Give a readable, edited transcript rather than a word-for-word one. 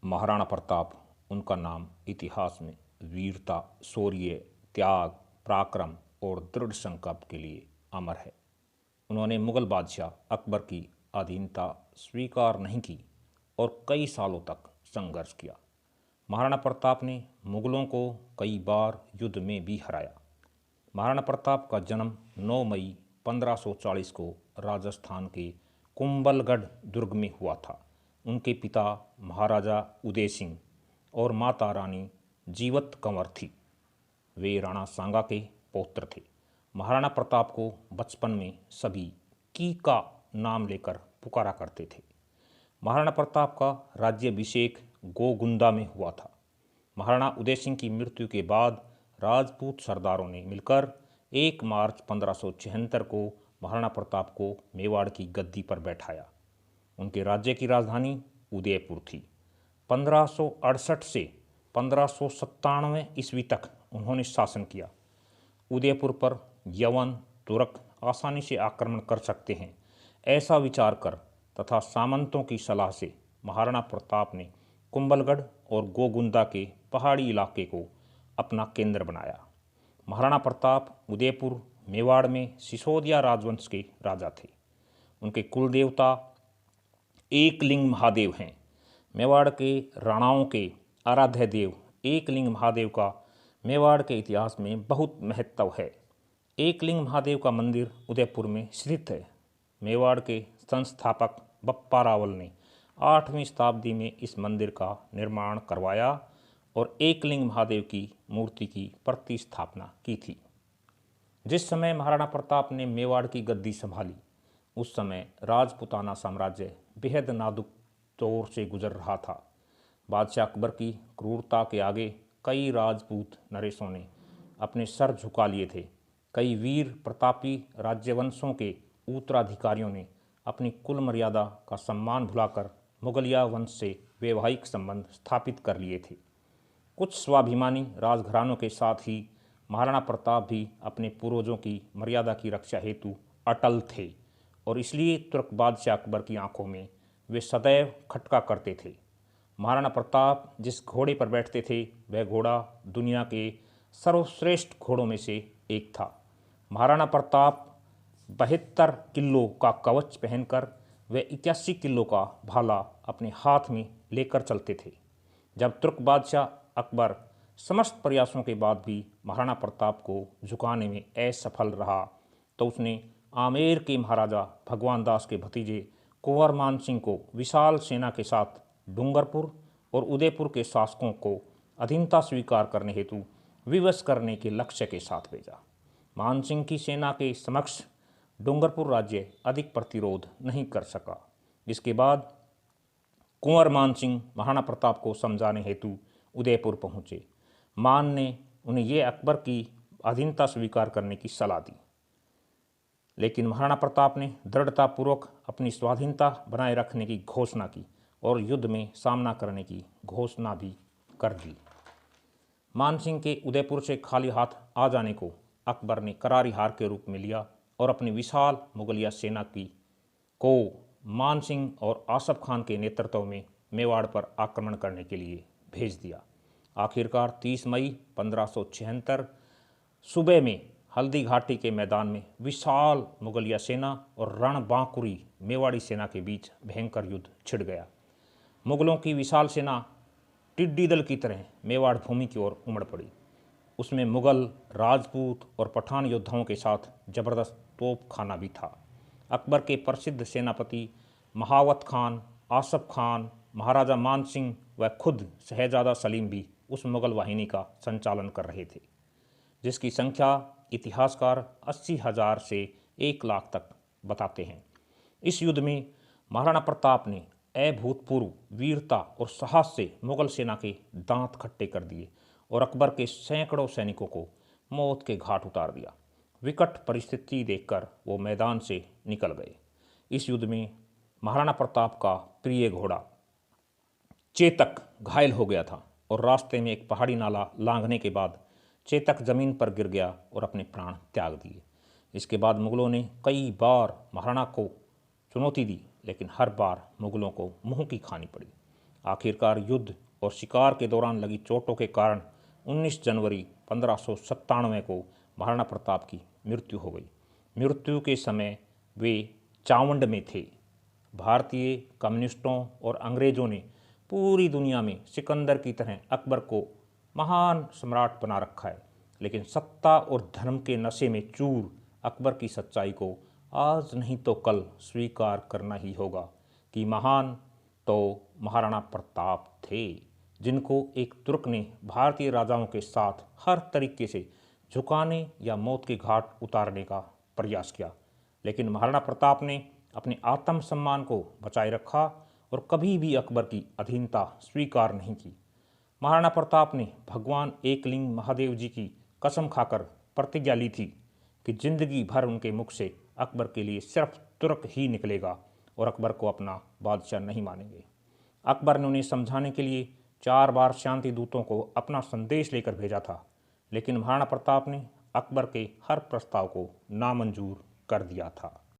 महाराणा प्रताप, उनका नाम इतिहास में वीरता, शौर्य, त्याग, पराक्रम और दृढ़ संकल्प के लिए अमर है। उन्होंने मुगल बादशाह अकबर की अधीनता स्वीकार नहीं की और कई सालों तक संघर्ष किया। महाराणा प्रताप ने मुगलों को कई बार युद्ध में भी हराया। महाराणा प्रताप का जन्म 9 मई 1540 को राजस्थान के कुंभलगढ़ दुर्ग में हुआ था। उनके पिता महाराजा उदय सिंह और माता रानी जीवत कंवर थी। वे राणा सांगा के पौत्र थे। महाराणा प्रताप को बचपन में सभी की का नाम लेकर पुकारा करते थे। महाराणा प्रताप का राज्याभिषेक गोगुंदा में हुआ था। महाराणा उदय सिंह की मृत्यु के बाद राजपूत सरदारों ने मिलकर 1 मार्च 1576 को महाराणा प्रताप को मेवाड़ की गद्दी पर बैठाया। उनके राज्य की राजधानी उदयपुर थी। 1568 से 1597 ईस्वी तक उन्होंने शासन किया। उदयपुर पर यवन, तुर्क आसानी से आक्रमण कर सकते हैं, ऐसा विचार कर तथा सामंतों की सलाह से महाराणा प्रताप ने कुंभलगढ़ और गोगुंदा के पहाड़ी इलाके को अपना केंद्र बनाया। महाराणा प्रताप उदयपुर मेवाड़ में सिसोदिया राजवंश के राजा थे। उनके कुल देवता एकलिंग महादेव हैं। मेवाड़ के राणाओं के आराध्य देव एकलिंग महादेव का मेवाड़ के इतिहास में बहुत महत्व है। एकलिंग महादेव का मंदिर उदयपुर में स्थित है। मेवाड़ के संस्थापक बप्पा रावल ने 8वीं शताब्दी में इस मंदिर का निर्माण करवाया और एकलिंग महादेव की मूर्ति की प्रतिस्थापना की थी। जिस समय महाराणा प्रताप ने मेवाड़ की गद्दी संभाली, उस समय राजपूताना साम्राज्य बेहद नाजुक दौर से गुजर रहा था। बादशाह अकबर की क्रूरता के आगे कई राजपूत नरेशों ने अपने सर झुका लिए थे। कई वीर प्रतापी राज्यवंशों के उत्तराधिकारियों ने अपनी कुल मर्यादा का सम्मान भुलाकर मुगलिया वंश से वैवाहिक संबंध स्थापित कर लिए थे। कुछ स्वाभिमानी राजघरानों के साथ ही महाराणा प्रताप भी अपने पूर्वजों की मर्यादा की रक्षा हेतु अटल थे और इसलिए तुर्क बादशाह अकबर की आंखों में वे सदैव खटका करते थे। महाराणा प्रताप जिस घोड़े पर बैठते थे, वह घोड़ा दुनिया के सर्वश्रेष्ठ घोड़ों में से एक था। महाराणा प्रताप 72 किलो का कवच पहनकर व 81 किलो का भाला अपने हाथ में लेकर चलते थे। जब तुर्क बादशाह अकबर समस्त प्रयासों के बाद भी महाराणा प्रताप को झुकाने में असफल रहा, तो उसने आमेर के महाराजा भगवान दास के भतीजे कुंवर मान सिंह को विशाल सेना के साथ डूंगरपुर और उदयपुर के शासकों को अधीनता स्वीकार करने हेतु विवश करने के लक्ष्य के साथ भेजा। मान सिंह की सेना के समक्ष डूंगरपुर राज्य अधिक प्रतिरोध नहीं कर सका। इसके बाद कुंवर मान सिंह महाराणा प्रताप को समझाने हेतु उदयपुर पहुँचे। मान ने उन्हें यह अकबर की अधीनता स्वीकार करने की सलाह दी, लेकिन महाराणा प्रताप ने दृढ़तापूर्वक अपनी स्वाधीनता बनाए रखने की घोषणा की और युद्ध में सामना करने की घोषणा भी कर दी। मान सिंह के उदयपुर से खाली हाथ आ जाने को अकबर ने करारी हार के रूप में लिया और अपनी विशाल मुगलिया सेना को मान सिंह और आसफ खान के नेतृत्व में मेवाड़ पर आक्रमण करने के लिए भेज दिया। आखिरकार 30 मई 1576 सुबह में हल्दी घाटी के मैदान में विशाल मुगलिया सेना और रणबांकुरी मेवाड़ी सेना के बीच भयंकर युद्ध छिड़ गया। मुगलों की विशाल सेना टिड्डी दल की तरह मेवाड़ भूमि की ओर उमड़ पड़ी। उसमें मुगल, राजपूत और पठान योद्धाओं के साथ जबरदस्त तोपखाना भी था। अकबर के प्रसिद्ध सेनापति महावत खान, आसफ खान, महाराजा मान सिंह व खुद शहजादा सलीम भी उस मुगल वाहिनी का संचालन कर रहे थे, जिसकी संख्या इतिहासकार 80,000 से 1 लाख तक बताते हैं। इस युद्ध में महाराणा प्रताप ने अभूतपूर्व वीरता और साहस से मुगल सेना के दांत खट्टे कर दिए और अकबर के सैकड़ों सैनिकों को मौत के घाट उतार दिया। विकट परिस्थिति देखकर वो मैदान से निकल गए। इस युद्ध में महाराणा प्रताप का प्रिय घोड़ा चेतक घायल हो गया था और रास्ते में एक पहाड़ी नाला लांघने के बाद चेतक जमीन पर गिर गया और अपने प्राण त्याग दिए। इसके बाद मुगलों ने कई बार महाराणा को चुनौती दी, लेकिन हर बार मुगलों को मुंह की खानी पड़ी। आखिरकार युद्ध और शिकार के दौरान लगी चोटों के कारण 19 जनवरी 1597 को महाराणा प्रताप की मृत्यु हो गई। मृत्यु के समय वे चावंड में थे। भारतीय कम्युनिस्टों और अंग्रेज़ों ने पूरी दुनिया में सिकंदर की तरह अकबर को महान सम्राट बना रखा है, लेकिन सत्ता और धर्म के नशे में चूर अकबर की सच्चाई को आज नहीं तो कल स्वीकार करना ही होगा कि महान तो महाराणा प्रताप थे, जिनको एक तुर्क ने भारतीय राजाओं के साथ हर तरीके से झुकाने या मौत के घाट उतारने का प्रयास किया, लेकिन महाराणा प्रताप ने अपने आत्मसम्मान को बचाए रखा और कभी भी अकबर की अधीनता स्वीकार नहीं की। महाराणा प्रताप ने भगवान एकलिंग महादेव जी की कसम खाकर प्रतिज्ञा ली थी कि जिंदगी भर उनके मुख से अकबर के लिए सिर्फ तुर्क ही निकलेगा और अकबर को अपना बादशाह नहीं मानेंगे। अकबर ने उन्हें समझाने के लिए 4 बार शांति दूतों को अपना संदेश लेकर भेजा था, लेकिन महाराणा प्रताप ने अकबर के हर प्रस्ताव को नामंजूर कर दिया था।